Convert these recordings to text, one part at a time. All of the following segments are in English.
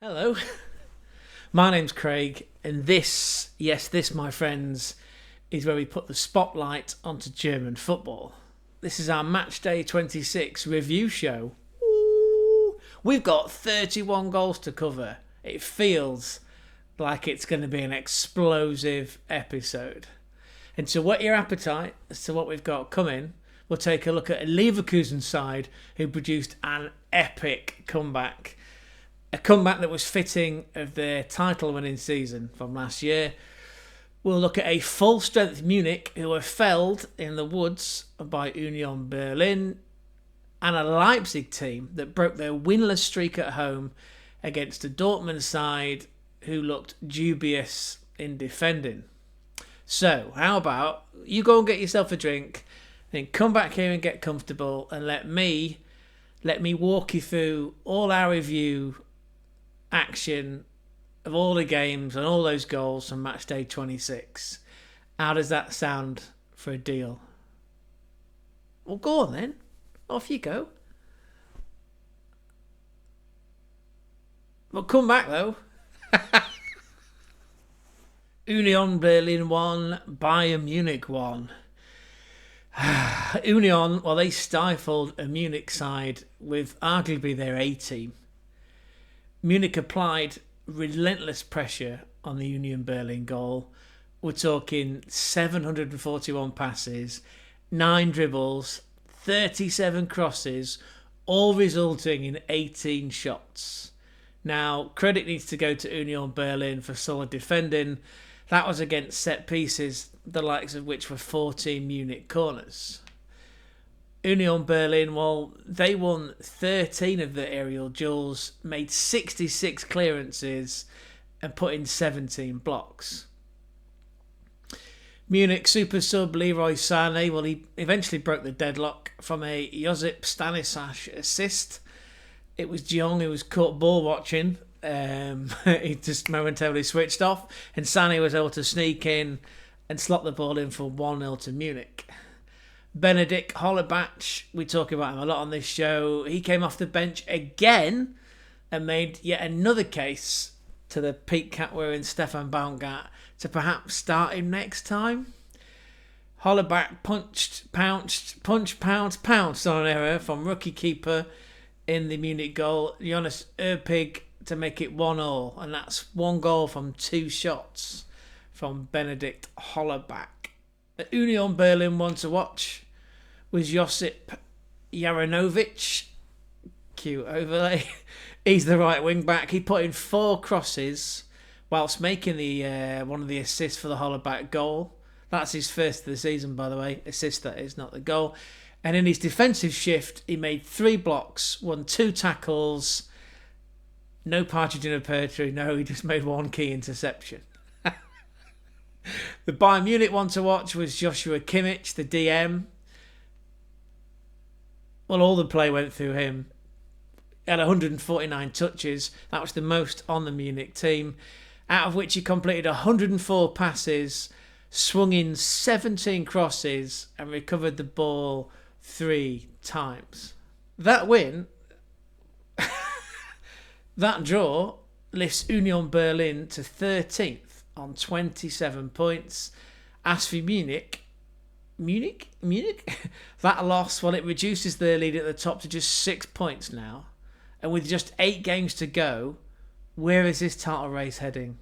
Hello, my name's Craig, and this, my friends, is where we put the spotlight onto German football. This is our Match Day 26 review show. Ooh, we've got 31 goals to cover. It feels like it's going to be an explosive episode. And to whet your appetite as to what we've got coming, we'll take a look at a Leverkusen side who produced an epic comeback. A comeback that was fitting of their title-winning season from last year. We'll look at a full-strength Munich who were felled in the woods by Union Berlin, and a Leipzig team that broke their winless streak at home against a Dortmund side who looked dubious in defending. So, how about you go and get yourself a drink, then come back here and get comfortable, and let me walk you through all our review action of all the games and all those goals from match day 26. How does that sound for a deal? Well, go on then. Off you go. Well, come back though. Union Berlin 1, Bayern Munich 1. Union, well, they stifled a Munich side with arguably their A team. Munich applied relentless pressure on the Union Berlin goal. We're talking 741 passes, 9 dribbles, 37 crosses, all resulting in 18 shots. Now, credit needs to go to Union Berlin for solid defending. That was against set pieces, the likes of which were 14 Munich corners. Union Berlin, well, they won 13 of the aerial duels, made 66 clearances and put in 17 blocks. Munich super sub Leroy Sané, well, he eventually broke the deadlock from a Josip Stanisic assist. It was Jeong who was caught ball watching. He just momentarily switched off, and Sané was able to sneak in and slot the ball in for 1-0 to Munich. Benedikt Hollerbach, we talk about him a lot on this show. He came off the bench again and made yet another case to the peak cap wearing Stefan Baumgart to perhaps start him next time. Hollerbach pounced on an error from rookie keeper in the Munich goal, Jonas Erpig, to make it 1-1, and that's 1 goal from 2 shots from Benedikt Hollerbach. At Union Berlin, one to watch was Josip Jaranovic. Cute overlay. He's the right wing back. He put in 4 crosses whilst making the one of the assists for the Hollerbach goal. That's his first of the season, by the way. Assist, that is, not the goal. And in his defensive shift, he made 3 blocks, won 2 tackles. No partridge in a pear tree. No, he just made 1 key interception. The Bayern Munich one to watch was Joshua Kimmich, the DM. Well, all the play went through him. He had 149 touches. That was the most on the Munich team, out of which he completed 104 passes, swung in 17 crosses, and recovered the ball 3 times. That win, that draw, lifts Union Berlin to 13th. On 27 points. As for Munich, that loss, well, it reduces their lead at the top to just 6 points now. And with just 8 games to go, where is this title race heading?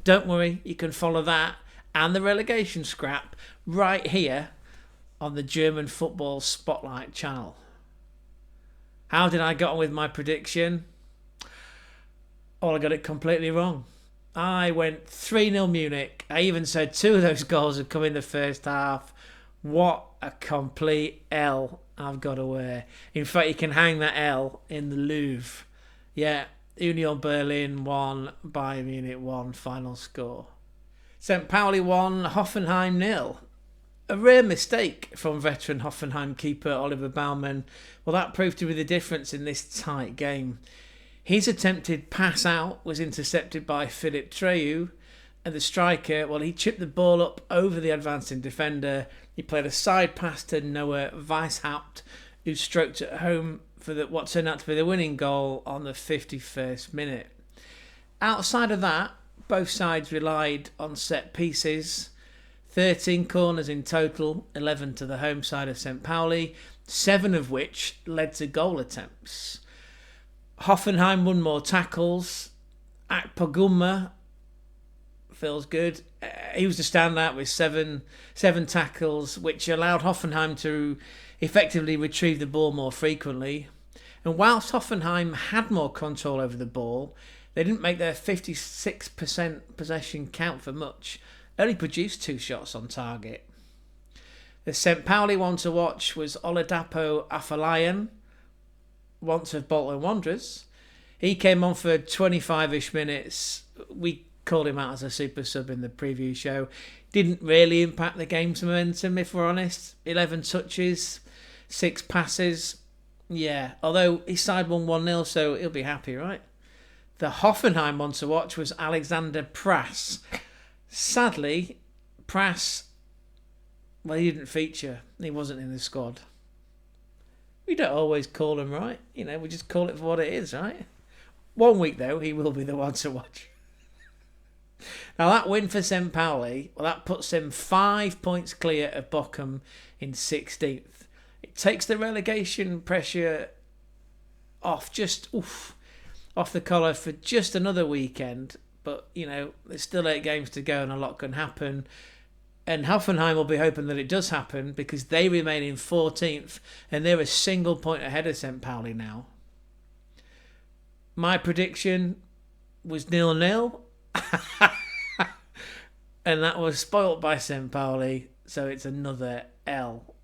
Don't worry, you can follow that and the relegation scrap right here on the German Football Spotlight channel. How did I get on with my prediction? Oh, I got it completely wrong. I went 3-0 Munich. I even said 2 of those goals had come in the first half. What a complete L I've got to wear. In fact, you can hang that L in the Louvre. Yeah, Union Berlin 1, Bayern Munich 1, final score. St. Pauli 1, Hoffenheim 0. A rare mistake from veteran Hoffenheim keeper Oliver Baumann. Well, that proved to be the difference in this tight game. His attempted pass out was intercepted by Philipp Treu, and the striker, well, he chipped the ball up over the advancing defender. He played a side pass to Noah Weishaupt, who stroked it home for what turned out to be the winning goal on the 51st minute. Outside of that, both sides relied on set pieces. 13 corners in total, 11 to the home side of St. Pauli, 7 of which led to goal attempts. Hoffenheim won more tackles. Akpoguma feels good. He was the standout with seven tackles, which allowed Hoffenheim to effectively retrieve the ball more frequently. And whilst Hoffenheim had more control over the ball, they didn't make their 56% possession count for much. Only produced 2 shots on target. The St. Pauli one to watch was Oladapo Afolayan, once of Bolton Wanderers. He came on for 25-ish minutes. We called him out as a super sub in the preview show. Didn't really impact the game's momentum, if we're honest. 11 touches, 6 passes. Yeah, although his side won 1-0, so he'll be happy, right? The Hoffenheim one to watch was Alexander Prass. Sadly, Prass, well, he didn't feature. He wasn't in the squad. We don't always call him right. We just call it for what it is, right? One week, though, he will be the one to watch. Now, that win for St. Pauli, well, that puts him 5 points clear of Bochum in 16th. It takes the relegation pressure off off the collar for just another weekend. But, there's still 8 games to go and a lot can happen. And Hoffenheim will be hoping that it does happen because they remain in 14th and they're a single point ahead of St. Pauli now. My prediction was 0-0. And that was spoilt by St. Pauli, so it's another L.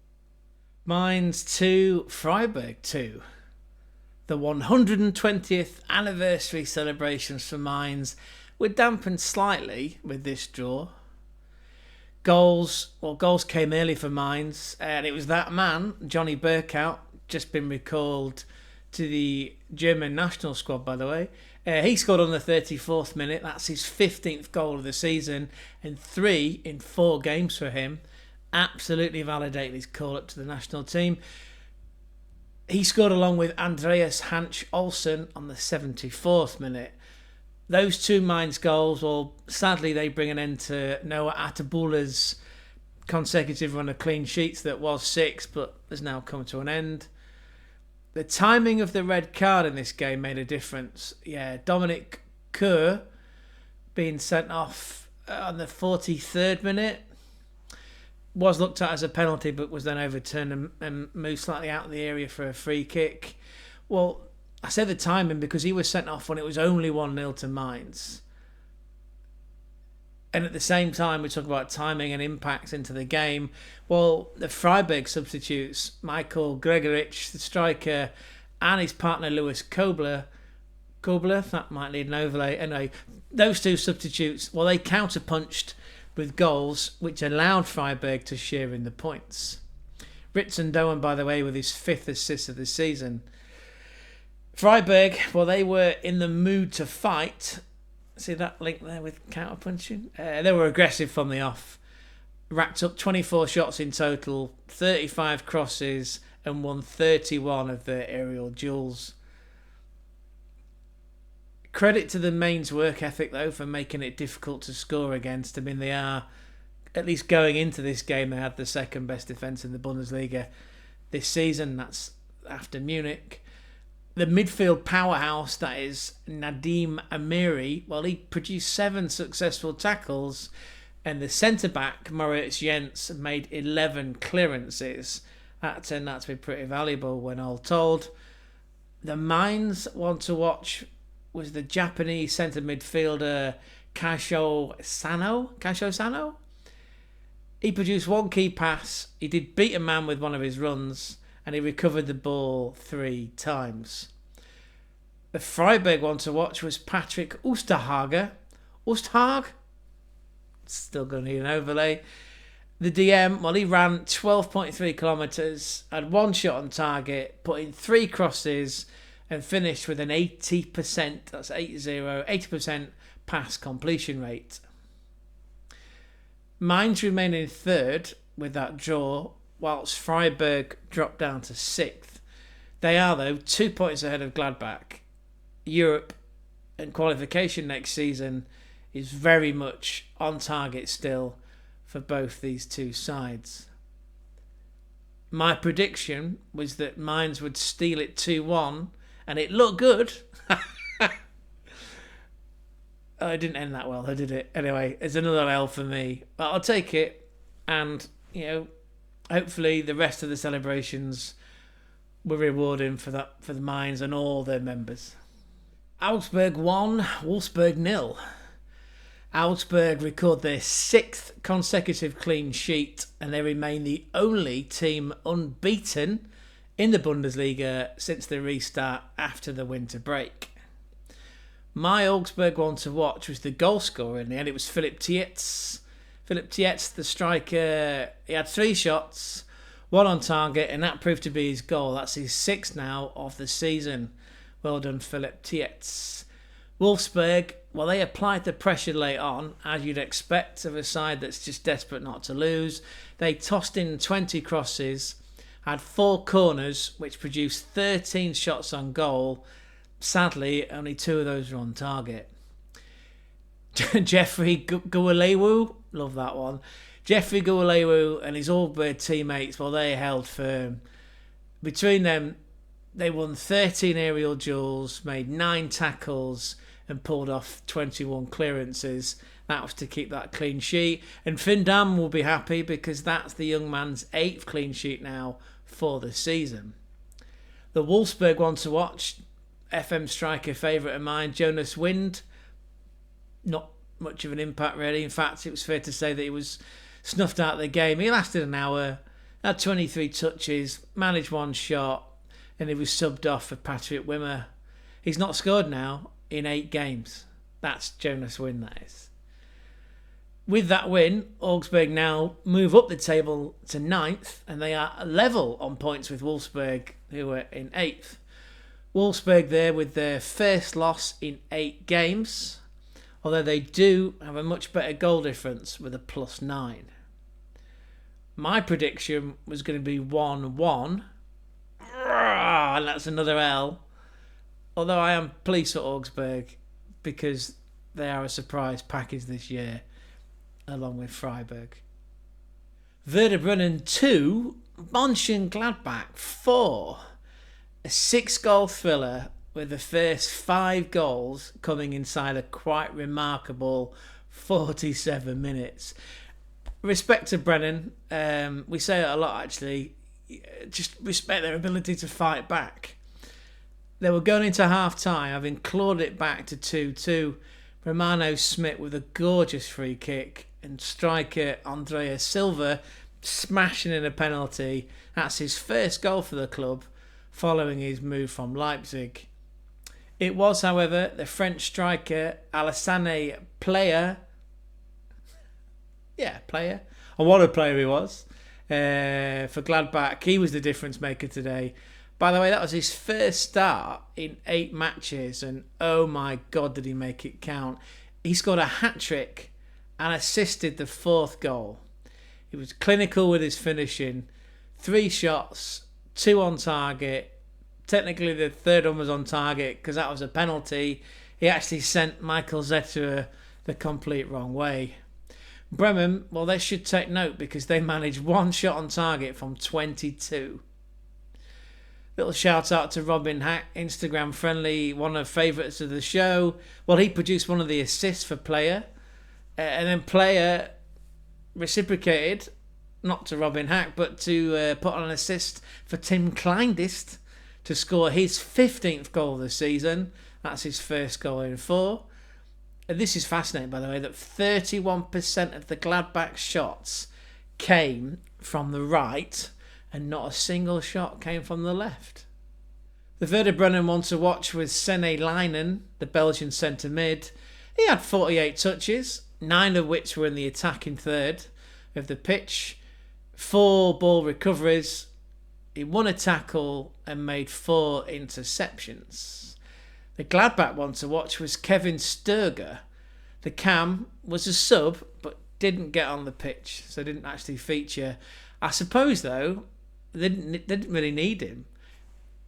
Mainz 2, Freiburg 2. The 120th anniversary celebrations for Mainz were dampened slightly with this draw. Goals came early for Mainz, and it was that man, Johnny Burkout, just been recalled to the German national squad, by the way. He scored on the 34th minute. That's his 15th goal of the season, and 3 in 4 games for him. Absolutely validated his call up to the national team. He scored along with Andreas Hansch Olsen on the 74th minute. Those 2 Mainz goals, well, sadly they bring an end to Noah Atabula's consecutive run of clean sheets that was 6, but has now come to an end. The timing of the red card in this game made a difference. Yeah, Dominic Kerr being sent off on the 43rd minute was looked at as a penalty, but was then overturned and moved slightly out of the area for a free kick. Well, I said the timing because he was sent off when it was only 1-0 to Mainz. And at the same time, we talk about timing and impacts into the game. Well, the Freiburg substitutes, Michael Gregoritsch, the striker, and his partner Lewis Kobler, that might need an overlay. Anyway, those 2 substitutes, well, they counterpunched with goals, which allowed Freiburg to share in the points. Ritson Doan, by the way, with his 5th assist of the season. Freiburg, well, they were in the mood to fight. See that link there with counterpunching? They were aggressive from the off. Racked up 24 shots in total, 35 crosses, and won 31 of their aerial duels. Credit to the Mainz work ethic, though, for making it difficult to score against. I mean, they are, at least going into this game, they had the second best defence in the Bundesliga this season. That's after Munich. The midfield powerhouse, that is Nadim Amiri, well, he produced 7 successful tackles, and the centre-back, Moritz Jens, made 11 clearances. That turned out to be pretty valuable when all told. The Mainz one to watch was the Japanese centre midfielder Kaisho Sano. He produced 1 key pass. He did beat a man with one of his runs, and he recovered the ball 3 times. The Freiburg one to watch was Patrick Osterhage. Still going to need an overlay. The DM, well, he ran 12.3 kilometres, had 1 shot on target, put in 3 crosses, and finished with an 80%, that's 80% pass completion rate. Mainz remained in 3rd with that draw, whilst Freiburg dropped down to 6th. They are, though, 2 points ahead of Gladbach. Europe and qualification next season is very much on target still for both these two sides. My prediction was that Mainz would steal it 2-1, and it looked good. Oh, it didn't end that well, did it? Anyway, it's another L for me. But I'll take it, and, hopefully the rest of the celebrations were rewarding for the Mainz and all their members. Augsburg 1, Wolfsburg 0. Augsburg record their 6th consecutive clean sheet, and they remain the only team unbeaten in the Bundesliga since the restart after the winter break. My Augsburg one to watch was the goal scorer in the end. It was Philipp Tietz. Philipp Tietz, the striker, he had 3 shots, 1 on target, and that proved to be his goal. That's his 6th now of the season. Well done, Philipp Tietz. Wolfsburg, well, they applied the pressure late on, as you'd expect of a side that's just desperate not to lose. They tossed in 20 crosses, had 4 corners, which produced 13 shots on goal. Sadly, only 2 of those were on target. Jeffrey Gualewu, love that one. Jeffrey Gualewu and his Augsburg teammates, well, they held firm. Between them, they won 13 aerial duels, made 9 tackles, and pulled off 21 clearances. That was to keep that clean sheet. And Finn Dam will be happy because that's the young man's 8th clean sheet now for the season. The Wolfsburg one to watch, FM striker favourite of mine, Jonas Wind. Not much of an impact really. In fact, it was fair to say that he was snuffed out of the game. He lasted an hour, had 23 touches, managed 1 shot, and he was subbed off for Patrick Wimmer. He's not scored now in 8 games. That's Jonas Wind, that is. With that win, Augsburg now move up the table to 9th, and they are level on points with Wolfsburg, who are in 8th. Wolfsburg there with their first loss in 8 games, although they do have a much better goal difference with a +9. My prediction was going to be 1-1, and that's another L. Although I am pleased for Augsburg because they are a surprise package this year, along with Freiburg. Werder Bremen 2, Monchengladbach 4. A 6-goal thriller with the first 5 goals coming inside a quite remarkable 47 minutes. Respect to Brennan. We say it a lot actually. Just respect their ability to fight back. They were going into half-time, having clawed it back to 2-2. Romano Smith with a gorgeous free kick and striker Andrea Silva smashing in a penalty. That's his first goal for the club following his move from Leipzig. It was, however, the French striker Alassane Player. And what a player he was. For Gladbach, he was the difference maker today. By the way, that was his first start in 8 matches, and oh my God, did he make it count. He scored a hat-trick and assisted the 4th goal. He was clinical with his finishing. 3 shots, 2 on target. Technically, the 3rd one was on target because that was a penalty. He actually sent Michael Zetter the complete wrong way. Bremen, well, they should take note because they managed 1 shot on target from 22. Little shout out to Robin Hack, Instagram friendly, one of favourites of the show. Well, he produced one of the assists for Player. And then Player reciprocated, not to Robin Hack, but to put on an assist for Tim Kleindist to score his 15th goal of the season. That's his first goal in 4. And this is fascinating, by the way, that 31% of the Gladbach shots came from the right and not a single shot came from the left. The Werder Bremen one to watch was Sene Leinen, the Belgian centre mid. He had 48 touches, 9 of which were in the attacking third of the pitch, 4 ball recoveries. He won a tackle and made 4 interceptions. The Gladbach one to watch was Kevin Sturger. The cam was a sub but didn't get on the pitch, so didn't actually feature. I suppose, though, they didn't really need him.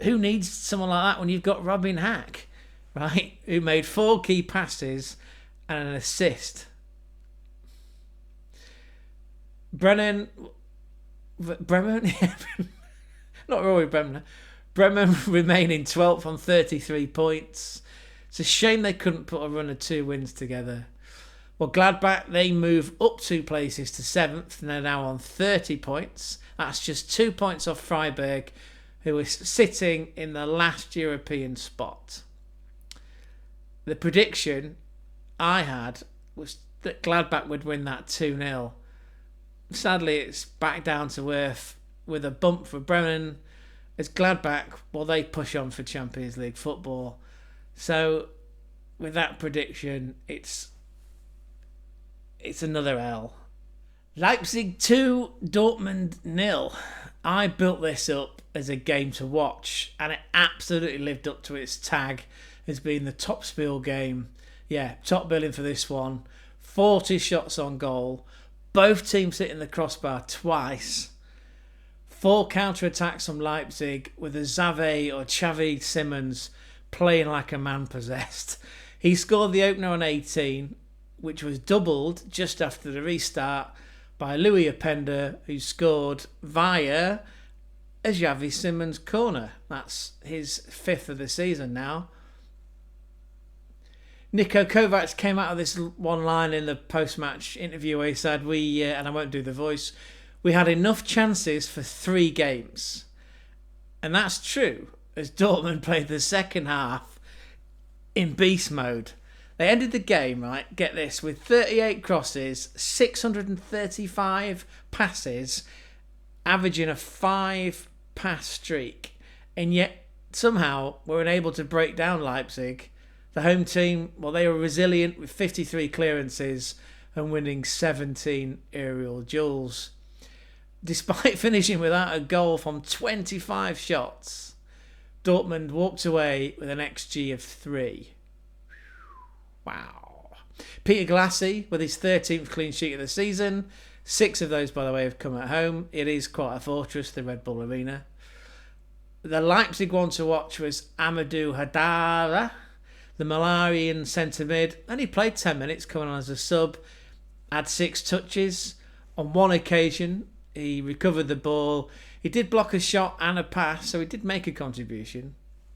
Who needs someone like that when you've got Robin Hack? right, who made 4 key passes and an assist. Bremen, not Rory Bremen. Bremen remain in 12th on 33 points. It's a shame they couldn't put a run of 2 wins together. Well, Gladbach, they move up 2 places to 7th and they're now on 30 points. That's just 2 points off Freiburg, who is sitting in the last European spot. The prediction I had was that Gladbach would win that 2-0. Sadly, it's back down to earth with a bump for Bremen. As Gladbach, well, they push on for Champions League football. So, with that prediction, it's another L. Leipzig 2, Dortmund 0. I built this up as a game to watch, and it absolutely lived up to its tag as being the top spiel game. Yeah, top billing for this one. 40 shots on goal. Both teams hitting the crossbar twice. 4 counter-attacks from Leipzig with a Xavi or Xavi Simons playing like a man possessed. He scored the opener on 18, which was doubled just after the restart by Louis Openda, who scored via a Xavi Simons corner. That's his 5th of the season now. Niko Kovac came out of this one line in the post-match interview where he said, and I won't do the voice, we had enough chances for 3 games. And that's true, as Dortmund played the second half in beast mode. They ended the game, right, get this, with 38 crosses, 635 passes, averaging a 5-pass streak. And yet, somehow, were unable to break down Leipzig. The home team, well, they were resilient with 53 clearances and winning 17 aerial duels. Despite finishing without a goal from 25 shots, Dortmund walked away with an XG of 3. Wow. Peter Glassie with his 13th clean sheet of the season. 6 of those, by the way, have come at home. It is quite a fortress, the Red Bull Arena. The Leipzig one to watch was Amadou Haidara, the Malarian centre mid. Only played 10 minutes, coming on as a sub. Had 6 touches. On one occasion, he recovered the ball. He did block a shot and a pass, so he did make a contribution.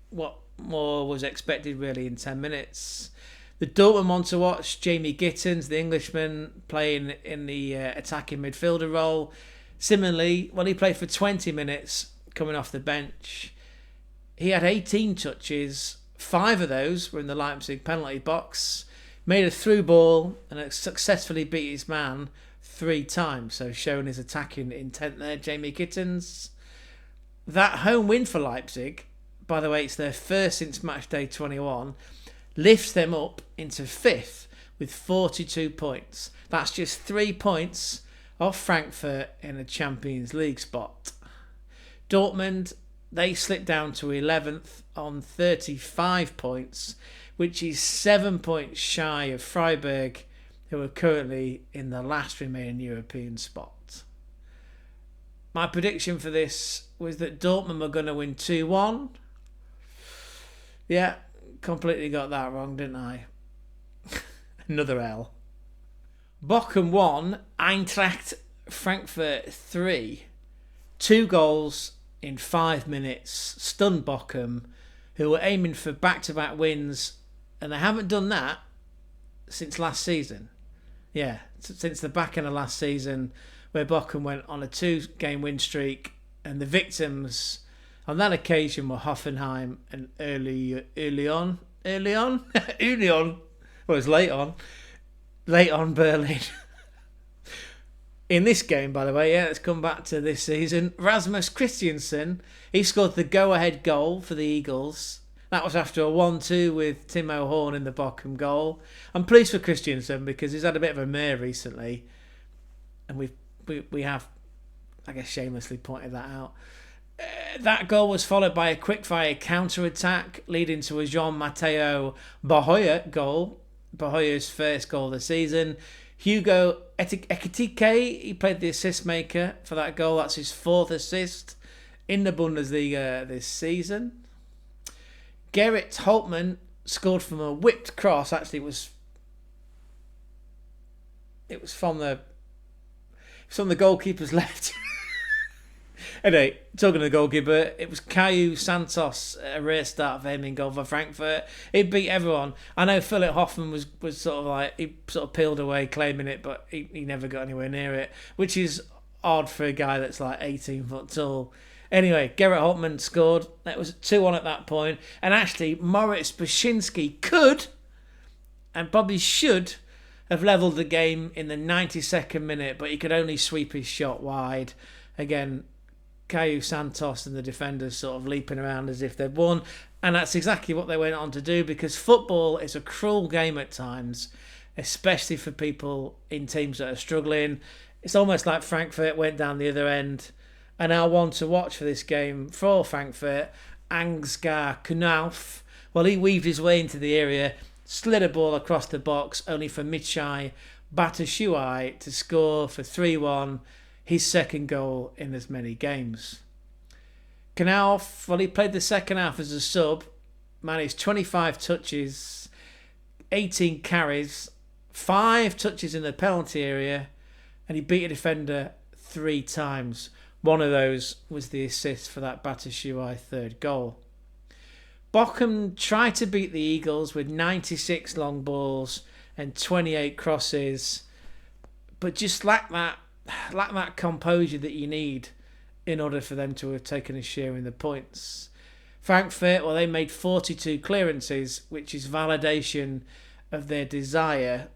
What more was expected, really, in 10 minutes? The Dortmund one to watch, Jamie Gittins, the Englishman, playing in the attacking midfielder role. Similarly, well, he played for 20 minutes, coming off the bench. He had 18 touches. 5 of those were in the Leipzig penalty box. Made a through ball and successfully beat his man 3 times. So showing his attacking intent there, Jamie Gittins. That home win for Leipzig, by the way, it's their first since match day 21, lifts them up into 5th with 42 points. That's just 3 points off Frankfurt in a Champions League spot. Dortmund, they slipped down to 11th on 35 points, which is 7 points shy of Freiburg, who are currently in the last remaining European spot. My prediction for this was that Dortmund were going to win 2-1. Yeah, completely got that wrong, didn't I? Another L. Bochum 1, Eintracht Frankfurt 3. 2 goals in 5 minutes. Stunned Bochum, who were aiming for back-to-back wins, and they haven't done that since last season. Yeah, since the back end of last season, where Bochum went on a 2-game win streak, and the victims on that occasion were Hoffenheim and Union. Union. Well, it was late on Berlin. In this game, by the way, let's come back to this season. Rasmus Christiansen, he scored the go-ahead goal for the Eagles. That was after a 1-2 with Timo Horn in the Bochum goal. I'm pleased for Christiansen because he's had a bit of a mare recently, and we have, I guess, shamelessly pointed that out. That goal was followed by a quick-fire counter-attack, leading to a Jean-Matteo Bahoya goal, Bahoya's first goal of the season. Hugo Ekitike, he played the assist maker for that goal. That's his 4th assist in the Bundesliga this season. Gerrit Holtmann, scored from a whipped cross. Actually, it was from the goalkeeper's left. Anyway, talking to the goalkeeper, it was Caio Santos, a rare start for him in goal for Frankfurt. He beat everyone. I know Philip Hoffmann was sort of like, he sort of peeled away claiming it, but he never got anywhere near it, which is odd for a guy that's like 18 foot tall. Anyway, Gerrit Holtmann scored. That was 2-1 at that point. And actually, Moritz Bashinsky could, and probably should, have levelled the game in the 92nd minute, but he could only sweep his shot wide. Again, Caio Santos and the defenders sort of leaping around as if they'd won. And that's exactly what they went on to do, because football is a cruel game at times, especially for people in teams that are struggling. It's almost like Frankfurt went down the other end. And our one to watch for this game for Frankfurt, Ansgar Knauf. Well, he weaved his way into the area, slid a ball across the box, only for Michay Batshuayi to score for 3-1, his second goal in as many games. Knauf, well, he played the second half as a sub, managed 25 touches, 18 carries, 5 touches in the penalty area, and he beat a defender 3 times. One of those was the assist for that Batshuayi third goal. Bochum tried to beat the Eagles with 96 long balls and 28 crosses, but just lacked that composure that you need in order for them to have taken a share in the points. Frankfurt, well, they made 42 clearances, which is validation of their desire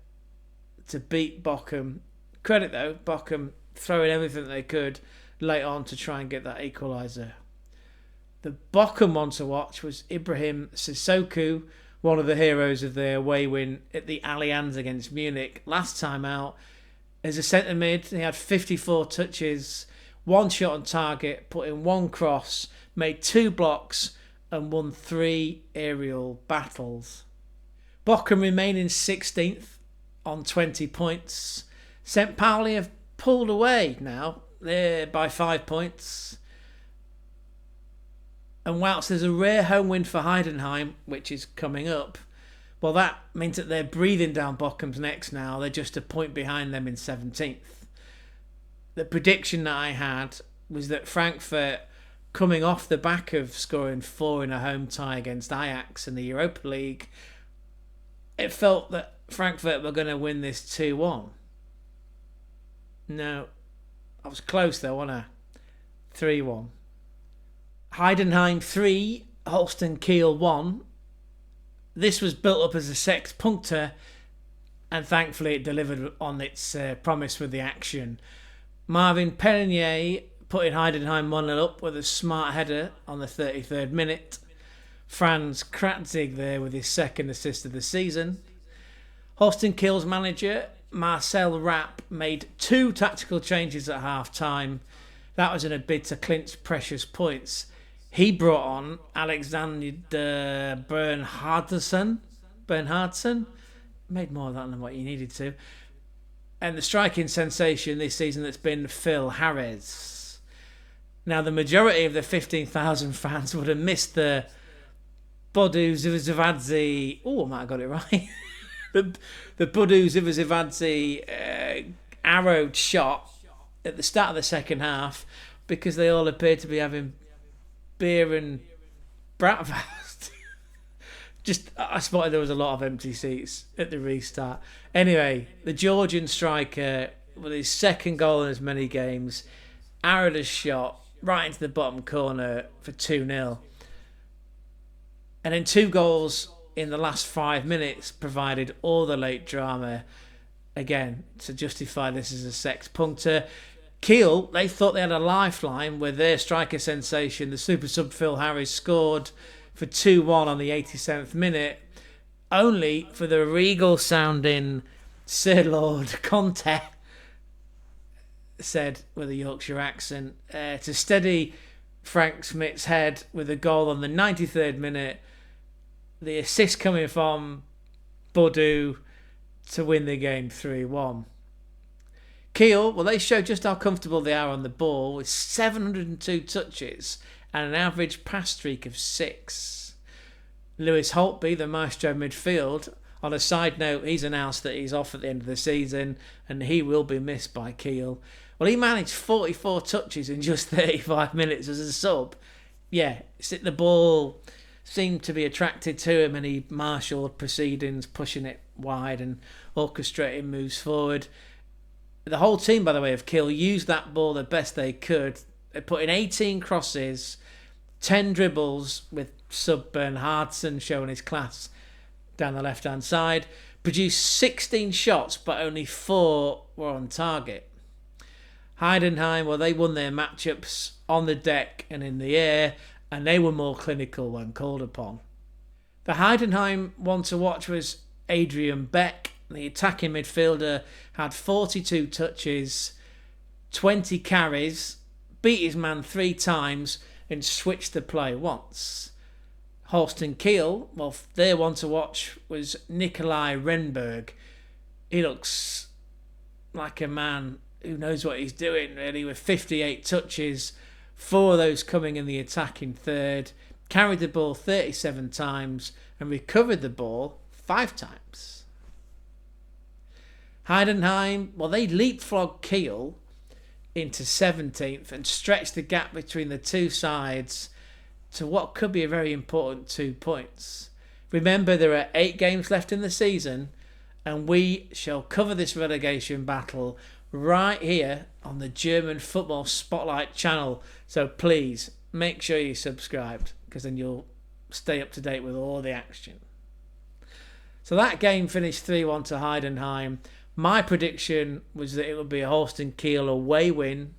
to beat Bochum. Credit though, Bochum throwing everything they could late on to try and get that equaliser. The Bochum one to watch was Ibrahim Sissoko, one of the heroes of their away win at the Allianz against Munich. Last time out, as a centre mid, he had 54 touches, 1 shot on target, put in 1 cross, made 2 blocks and won 3 aerial battles. Bochum remain in 16th on 20 points. St. Pauli have pulled away now. They're by 5 points. And whilst there's a rare home win for Heidenheim, which is coming up, well, that means that they're breathing down Bochum's necks now. They're just a point behind them in 17th. The prediction that I had was that Frankfurt, coming off the back of scoring 4 in a home tie against Ajax in the Europa League, it felt that Frankfurt were going to win this 2-1. No, I was close though, wasn't I? 3-1. Heidenheim 3, Holstein Kiel 1. This was built up as a sexpunkter, and thankfully it delivered on its promise with the action. Marvin Pernier putting Heidenheim 1-0 up with a smart header on the 33rd minute. Franz Kratzig there with his second assist of the season. Holstein Kiel's manager Marcel Rapp made 2 tactical changes at half-time. That was in a bid to clinch precious points. He brought on Alexander Bernhardsen. Made more of that than what he needed to. And the striking sensation this season that's been Phil Harris. Now, the majority of the 15,000 fans would have missed the Bodu Zivazivadze. Oh, I might have got it right. the Bodu Zivazivadze arrowed shot at the start of the second half, because they all appeared to be having beer and bratwurst. I spotted there was a lot of empty seats at the restart. Anyway, the Georgian striker, with his second goal in as many games, arrowed a shot right into the bottom corner for 2-0. And then 2 goals in the last 5 minutes provided all the late drama, again, to justify this as a sexpunkter. Kiel, they thought they had a lifeline with their striker sensation. The super sub Phil Harris scored for 2-1 on the 87th minute, only for the regal-sounding Sir Lord Conte, said with a Yorkshire accent, to steady Frank Smith's head with a goal on the 93rd minute. The assist coming from Bodu to win the game 3-1. Kiel, well, they showed just how comfortable they are on the ball with 702 touches and an average pass streak of 6. Lewis Holtby, the maestro midfield, on a side note, he's announced that he's off at the end of the season and he will be missed by Kiel. Well, he managed 44 touches in just 35 minutes as a sub. Yeah, the ball seemed to be attracted to him and he marshalled proceedings, pushing it wide and orchestrating moves forward. The whole team, by the way, of Kiel used that ball the best they could. They put in 18 crosses, 10 dribbles with sub Bernhardsen showing his class down the left-hand side. Produced 16 shots, but only 4 were on target. Heidenheim, well, they won their matchups on the deck and in the air, and they were more clinical when called upon. The Heidenheim one to watch was Adrian Beck. The attacking midfielder had 42 touches, 20 carries, beat his man 3 times, and switched the play once. Holstein Kiel, well, their one to watch was Nikolai Renberg. He looks like a man who knows what he's doing, really, with 58 touches, 4 of those coming in the attacking third, carried the ball 37 times and recovered the ball 5 times. Heidenheim, well, they leapfrogged Kiel into 17th and stretched the gap between the two sides to what could be a very important 2 points. Remember, there are 8 games left in the season and we shall cover this relegation battle right here on the German Football Spotlight channel. So please make sure you're subscribed because then you'll stay up to date with all the action. So that game finished 3-1 to Heidenheim. My prediction was that it would be a Holstein Kiel away win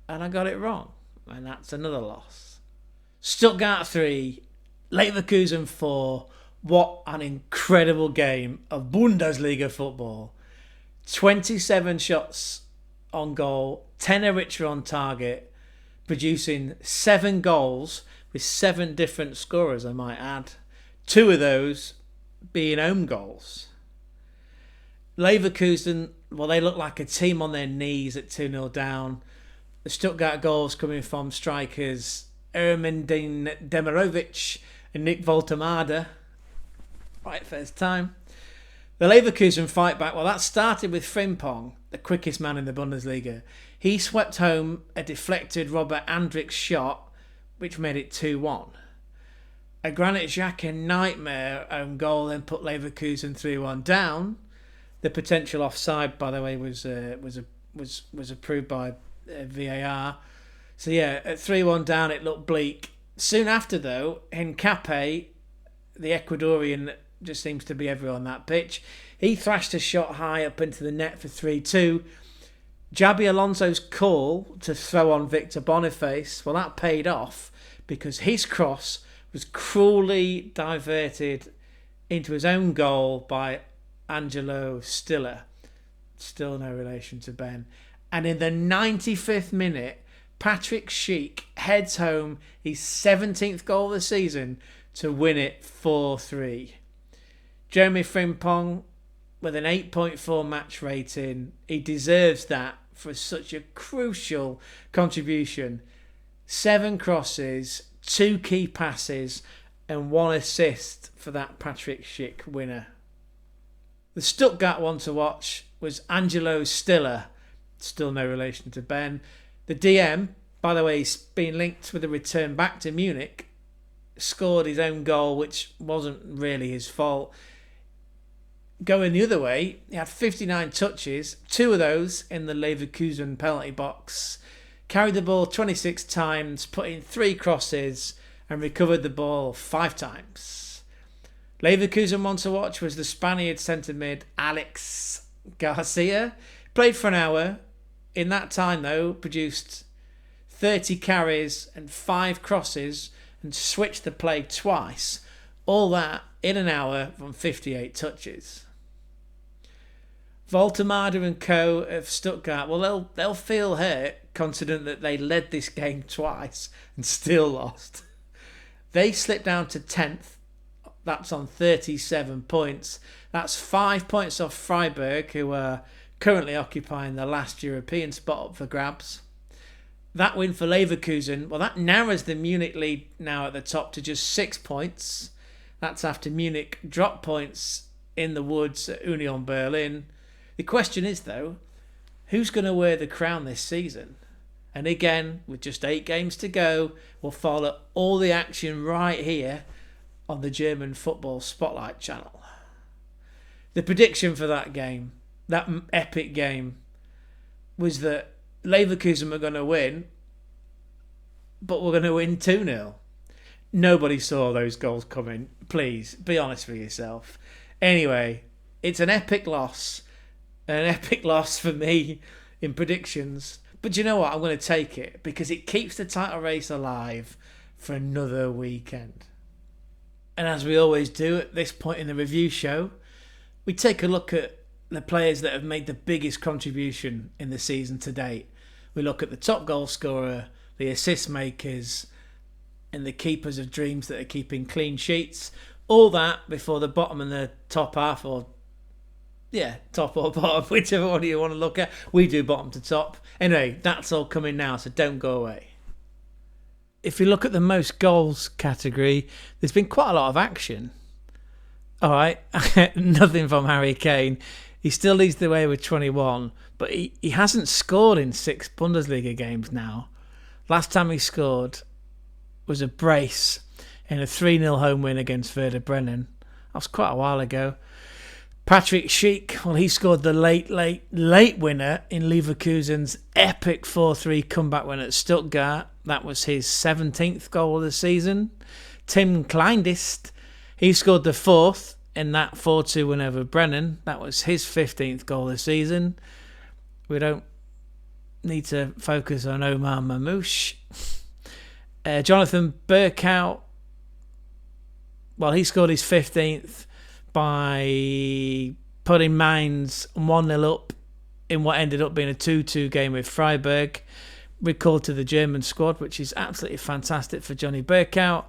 and I got it wrong. And that's another loss. Stuttgart 3, Leverkusen 4. What an incredible game of Bundesliga football. 27 shots on goal, 10 of which were on target, producing 7 goals with 7 different scorers, I might add. 2 of those being own goals. Leverkusen, well, they look like a team on their knees at 2-0 down. The Stuttgart goals coming from strikers Ermendin Demirovic and Nick Voltemade. Right, first time. The Leverkusen fight back, well, that started with Frimpong, the quickest man in the Bundesliga. He swept home a deflected Robert Andrich shot, which made it 2-1. A Granit Xhaka nightmare own goal then put Leverkusen 3-1 down. The potential offside, by the way, was approved by VAR. So yeah, at 3-1 down, it looked bleak. Soon after, though, Hincapié, the Ecuadorian, just seems to be everywhere on that pitch. He thrashed a shot high up into the net for 3-2. Jabi Alonso's call to throw on Victor Boniface, well, that paid off because his cross was cruelly diverted into his own goal by Angelo Stiller. Still no relation to Ben. And in the 95th minute, Patrick Schick heads home his 17th goal of the season to win it 4-3. Jeremy Frimpong with an 8.4 match rating. He deserves that for such a crucial contribution. 7 crosses, 2 key passes and 1 assist for that Patrick Schick winner. The Stuttgart one to watch was Angelo Stiller. Still no relation to Ben. The DM, by the way, he's been linked with a return back to Munich. Scored his own goal, which wasn't really his fault. Going the other way, he had 59 touches, 2 of those in the Leverkusen penalty box. Carried the ball 26 times, put in 3 crosses and recovered the ball 5 times. Leverkusen one to watch was the Spaniard centre mid Alex Garcia. Played for an hour. In that time, though, produced 30 carries and 5 crosses and switched the play twice. All that in an hour from 58 touches. Voltemade and co of Stuttgart, well, they'll feel hurt considering that they led this game twice and still lost. They slipped down to 10th. That's on 37 points. That's 5 points off Freiburg, who are currently occupying the last European spot up for grabs. That win for Leverkusen, well, that narrows the Munich lead now at the top to just 6 points. That's after Munich dropped points in the woods at Union Berlin. The question is, though, who's going to wear the crown this season? And again, with just 8 games to go, we'll follow all the action right here on the German Football Spotlight channel. The prediction for that game, that epic game, was that Leverkusen were going to win, but we're going to win 2-0. Nobody saw those goals coming. Please, be honest with yourself. Anyway, it's an epic loss. An epic loss for me in predictions. But you know what? I'm going to take it because it keeps the title race alive for another weekend. And as we always do at this point in the review show, we take a look at the players that have made the biggest contribution in the season to date. We look at the top goal scorer, the assist makers, and the keepers of dreams that are keeping clean sheets. All that before the bottom and the top half, top or bottom, whichever one you want to look at. We do bottom to top. Anyway, that's all coming now, so don't go away. If you look at the most goals category, there's been quite a lot of action. All right, nothing from Harry Kane. He still leads the way with 21, but he hasn't scored in 6 Bundesliga games now. Last time he scored was a brace in a 3-0 home win against Werder Bremen. That was quite a while ago. Patrick Schick, well, he scored the late winner in Leverkusen's epic 4-3 comeback win at Stuttgart. That was his 17th goal of the season. Tim Kleindist, he scored the 4th in that 4-2 win over Bremen. That was his 15th goal of the season. We don't need to focus on Omar Mamouche. Jonathan Burkout, well, he scored his 15th by putting Mainz 1-0 up in what ended up being a 2-2 game with Freiburg. Recalled to the German squad, which is absolutely fantastic for Johnny Burkout.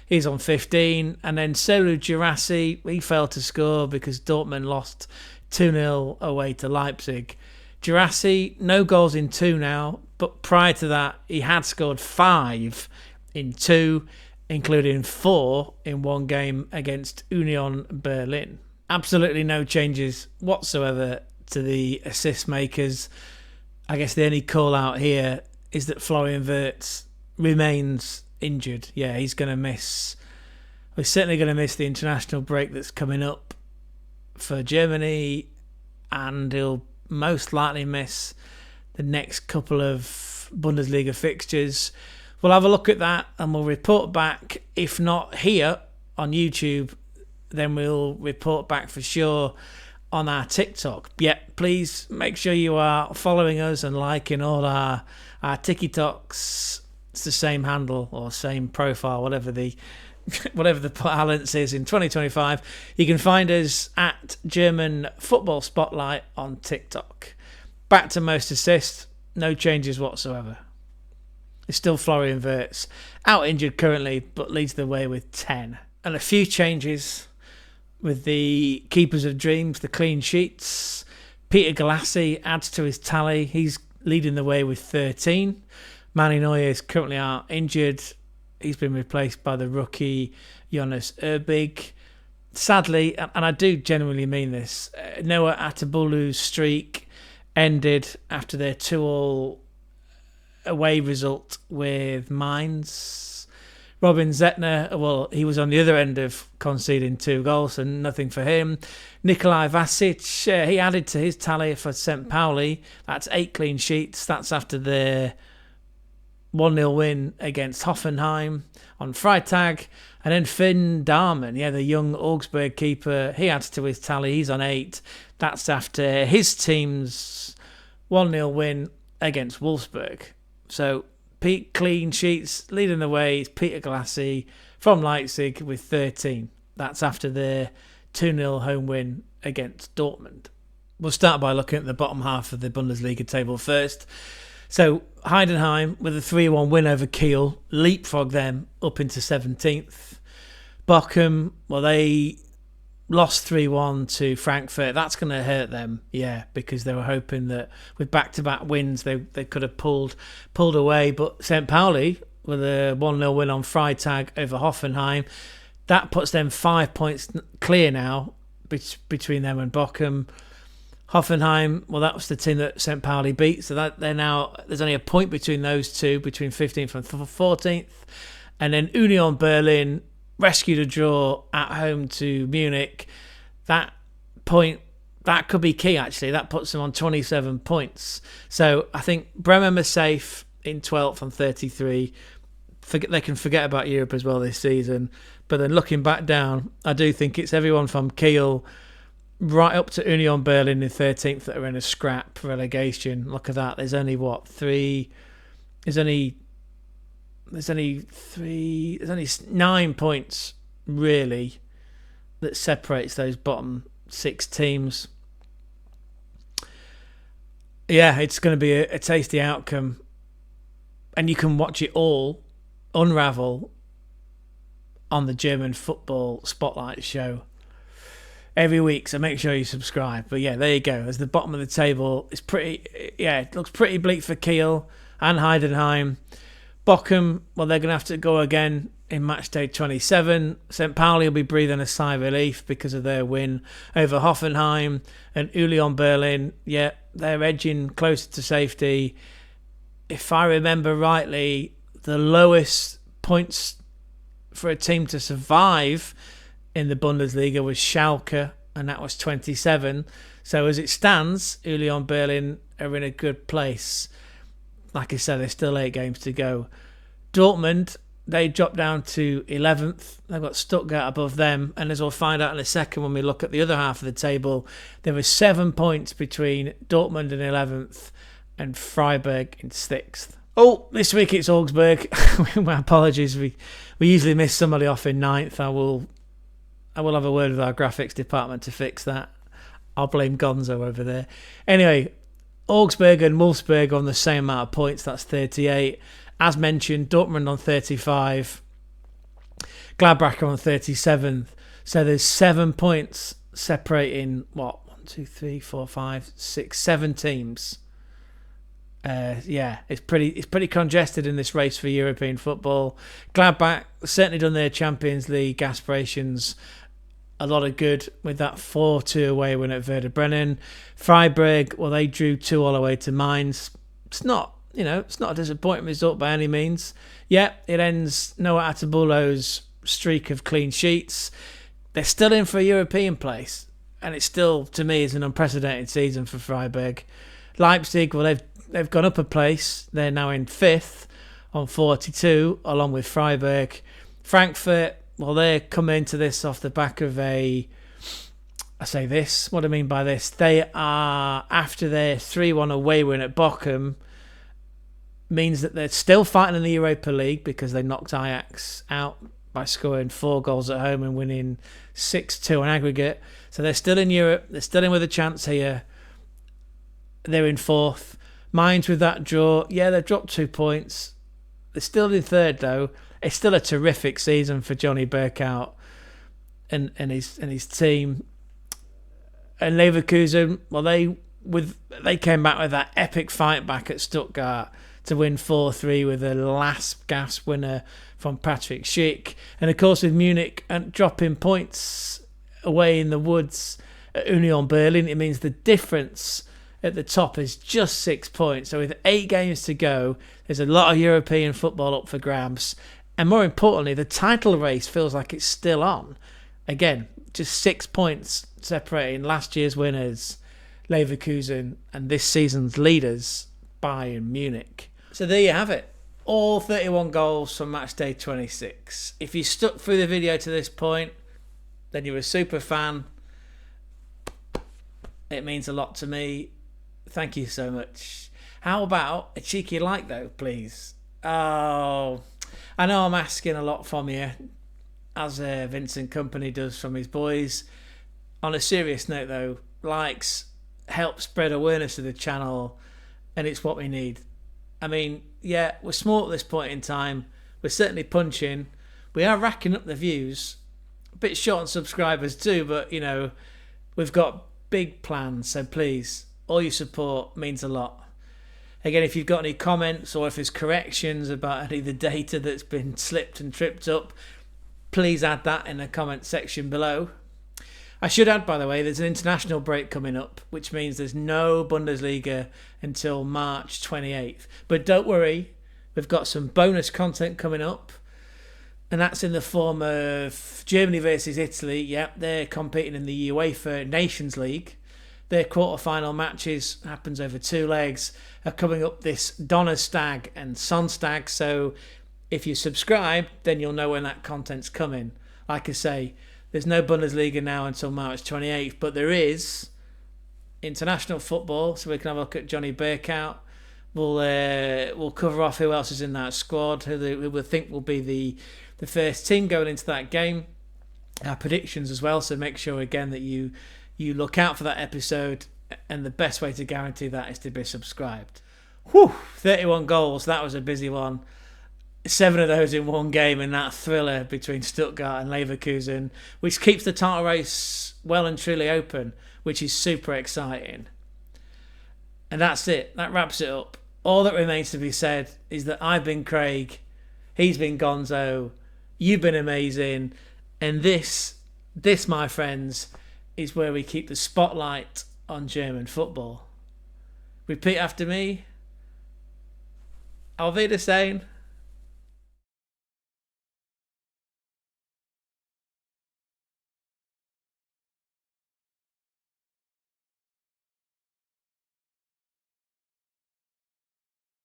He's on 15. And then Serhou Guirassy, he failed to score because Dortmund lost 2-0 away to Leipzig. Guirassy, no goals in 2 now, but prior to that, he had scored 5 in 2, including 4 in 1 game against Union Berlin. Absolutely no changes whatsoever to the assist makers. I guess the only call out here is that Florian Wirtz remains injured. Yeah, he's going to miss. We're certainly going to miss the international break that's coming up for Germany, and he'll most likely miss the next couple of Bundesliga fixtures. We'll have a look at that and we'll report back. If not here on YouTube, then we'll report back for sure on our TikTok. Yeah, please make sure you are following us and liking all our TikToks. It's the same handle or same profile, whatever the balance is in 2025. You can find us at German Football Spotlight on TikTok. Back to most assists, no changes whatsoever. It's still Florian Wirtz, out injured currently, but leads the way with 10. And a few changes with the keepers of dreams, the clean sheets. Peter Galassi adds to his tally. He's leading the way with 13. Manny Neuer is currently out injured. He's been replaced by the rookie Jonas Erbig. Sadly, and I do genuinely mean this, Noah Atabulu's streak ended after their 2-2 away result with Mainz. Robin Zettner, well, he was on the other end of conceding 2 goals, and nothing for him. Nikolai Vasic, he added to his tally for St. Pauli. That's 8 clean sheets. That's after their 1-0 win against Hoffenheim on Freitag. And then Finn Darman, the young Augsburg keeper, he adds to his tally. He's on 8. That's after his team's 1-0 win against Wolfsburg. So Pete clean sheets, leading the way is Peter Galassi from Leipzig with 13. That's after their 2-0 home win against Dortmund. We'll start by looking at the bottom half of the Bundesliga table first. So Heidenheim with a 3-1 win over Kiel, leapfrog them up into 17th. Bochum, well, they lost 3-1 to Frankfurt. That's going to hurt them, because they were hoping that with back-to-back wins they could have pulled away. But St. Pauli with a 1-0 win on Freitag over Hoffenheim, That puts them 5 points clear now between them and Bochum. Hoffenheim, well, that was the team that St. Pauli beat, so that there's only a point between those two, between 15th and 14th. And then Union Berlin rescued a draw at home to Munich. That could be key, actually. That puts them on 27 points. So I think Bremen are safe in 12th on 33. They can forget about Europe as well this season. But then looking back down, I do think it's everyone from Kiel right up to Union Berlin in 13th that are in a scrap relegation. Look at that. There's only 9 points really that separates those bottom 6 teams. Yeah, it's going to be a tasty outcome, and you can watch it all unravel on the German Football Spotlight show every week, so make sure you subscribe. But yeah, there you go. As the bottom of the table, it looks pretty bleak for Kiel and Heidenheim. Bochum, well, they're going to have to go again in match day 27. St. Pauli will be breathing a sigh of relief because of their win over Hoffenheim. And Union Berlin, yeah, they're edging closer to safety. If I remember rightly, the lowest points for a team to survive in the Bundesliga was Schalke, and that was 27. So as it stands, Union Berlin are in a good place. Like I said, there's still 8 games to go. Dortmund, they dropped down to 11th. They've got Stuttgart above them. And as we'll find out in a second when we look at the other half of the table, there were 7 points between Dortmund in 11th and Freiburg in 6th. Oh, this week it's Augsburg. My apologies. We usually miss somebody off in 9th. I will have a word with our graphics department to fix that. I'll blame Gonzo over there. Anyway, Augsburg and Wolfsburg on the same amount of points. That's 38. As mentioned, Dortmund on 35. Gladbach on 37th. So there's 7 points separating, 7 teams. It's pretty congested in this race for European football. Gladbach certainly done their Champions League aspirations a lot of good with that 4-2 away win at Werder Bremen. Freiburg, well, they drew 2-2 away to Mainz. It's not a disappointing result by any means. Yeah, it ends Noah Atabulo's streak of clean sheets. They're still in for a European place, and it still, to me, is an unprecedented season for Freiburg. Leipzig, well, they've gone up a place. They're now in 5th on 42, along with Freiburg. Frankfurt, well, they're coming into this off the back of what do I mean by this? They are, after their 3-1 away win at Bochum, means that they're still fighting in the Europa League because they knocked Ajax out by scoring 4 goals at home and winning 6-2 on aggregate. So they're still in Europe. They're still in with a chance here. They're in 4th. Mainz with that draw, yeah, they've dropped 2 points. They're still in 3rd though. It's still a terrific season for Johnny Burkout and his team. And Leverkusen, well, they came back with that epic fight back at Stuttgart to win 4-3 with a last gasp winner from Patrick Schick. And of course with Munich and dropping points away in the woods at Union Berlin, it means the difference at the top is just 6 points. So with 8 games to go, there's a lot of European football up for grabs. And more importantly, the title race feels like it's still on. Again, just 6 points separating last year's winners, Leverkusen, and this season's leaders, Bayern Munich. So there you have it. All 31 goals from match day 26. If you stuck through the video to this point, then you're a super fan. It means a lot to me. Thank you so much. How about a cheeky like though, please? Oh, I know I'm asking a lot from you, as Vincent Kompany does from his boys. On a serious note though, likes help spread awareness of the channel, and it's what we need. I mean, yeah, we're small at this point in time. We're certainly punching. We are racking up the views. A bit short on subscribers too, but we've got big plans, so please, all your support means a lot. Again, if you've got any comments or if there's corrections about any of the data that's been slipped and tripped up, please add that in the comment section below. I should add, by the way, there's an international break coming up, which means there's no Bundesliga until March 28th. But don't worry, we've got some bonus content coming up, and that's in the form of Germany versus Italy. Yep, they're competing in the UEFA Nations League. Their quarter-final matches, happens over 2 legs, are coming up this Donnerstag and Sonstag. So if you subscribe, then you'll know when that content's coming. Like I say, there's no Bundesliga now until March 28th, but there is international football, so we can have a look at Johnny Burkout. We'll cover off who else is in that squad, who we think will be the first team going into that game. Our predictions as well, so make sure again that you look out for that episode, and the best way to guarantee that is to be subscribed. 31 goals, that was a busy one. 7 of those in one game in that thriller between Stuttgart and Leverkusen, which keeps the title race well and truly open, which is super exciting. And that's it. That wraps it up. All that remains to be said is that I've been Craig, he's been Gonzo, you've been amazing, and this, my friends, is where we keep the spotlight on German football. Repeat after me. Auf Wiedersehen.